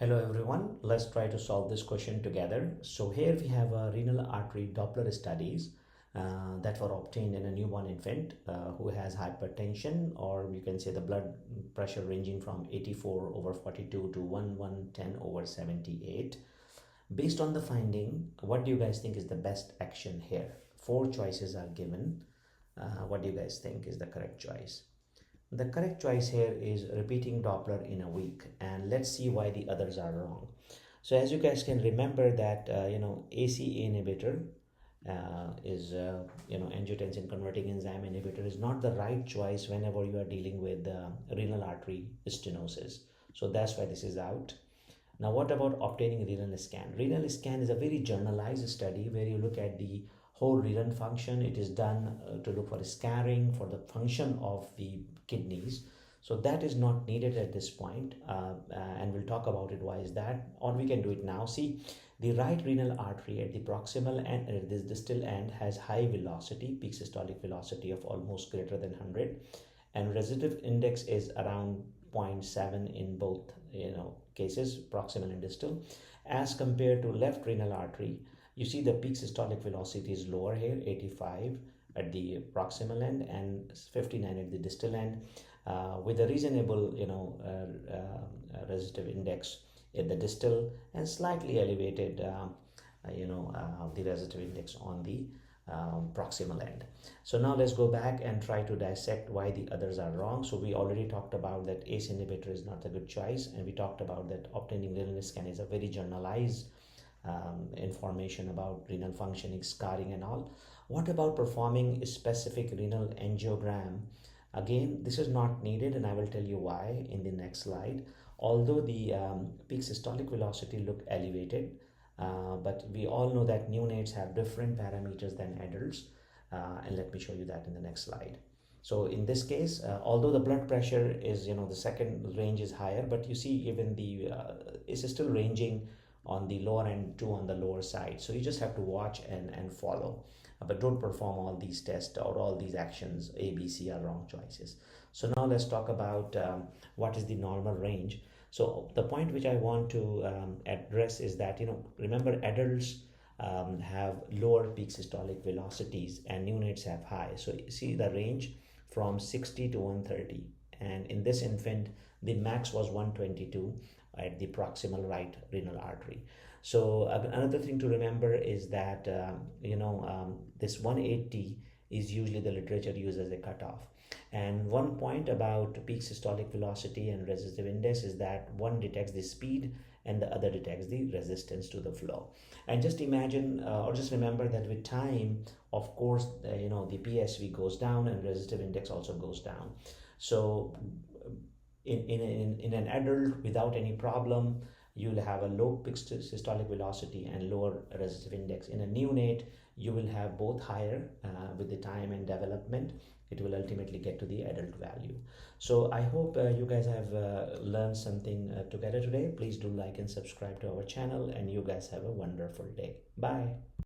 Hello everyone, let's try to solve this question together. So here we have a renal artery Doppler studies that were obtained in a newborn infant who has hypertension, or you can say the blood pressure ranging from 84 over 42 to 1110 over 78. Based on the finding, what do you guys think is the best action here? Four choices are given. What do you guys think is the correct choice? The correct choice here is repeating Doppler in a week, and let's see why the others are wrong. So as you guys can remember that ACE inhibitor is angiotensin converting enzyme inhibitor is not the right choice whenever you are dealing with renal artery stenosis. So that's why this is out. Now, what about obtaining renal scan? Renal scan is a very generalized study where you look at the whole renal function. It is done to look for scarring for the function of the kidneys. So that is not needed at this point, and we'll talk about it. Why is that? Or we can do it now. See, the right renal artery at the proximal and at this distal end has high velocity, peak systolic velocity of almost greater than 100, and residual index is around 0.7 in both cases, proximal and distal. As compared to left renal artery, you see the peak systolic velocity is lower here, 85 at the proximal end and 59 at the distal end, with a reasonable residual index at the distal and slightly elevated the residual index on the proximal end. So now let's go back and try to dissect why the others are wrong. So we already talked about that ACE inhibitor is not a good choice, and we talked about that obtaining renal scan is a very generalized information about renal functioning, scarring and all. What about performing a specific renal angiogram? Again, this is not needed, and I will tell you why in the next slide. Although the peak systolic velocity looked elevated, but we all know that neonates have different parameters than adults, and let me show you that in the next slide. So in this case, although the blood pressure is, the second range is higher, but you see even the is still ranging on the lower end to on the lower side. So you just have to watch and follow, but don't perform all these tests or all these actions. A, B, C are wrong choices. So now let's talk about what is the normal range. So the point which I want to address is that, remember adults have lower peak systolic velocities and neonates have high. So you see the range from 60 to 130. And in this infant, the max was 122 at the proximal right renal artery. So another thing to remember is that, this 180 is usually the literature used as a cutoff. And one point about peak systolic velocity and resistive index is that one detects the speed and the other detects the resistance to the flow. And just imagine or just remember that with time, of course, the PSV goes down and resistive index also goes down. So in an adult without any problem, you'll have a low peak systolic velocity and lower resistive index. In a neonate, you will have both higher with the time and development. It will ultimately get to the adult value. So I hope you guys have learned something together today. Please do like and subscribe to our channel, and you guys have a wonderful day. Bye.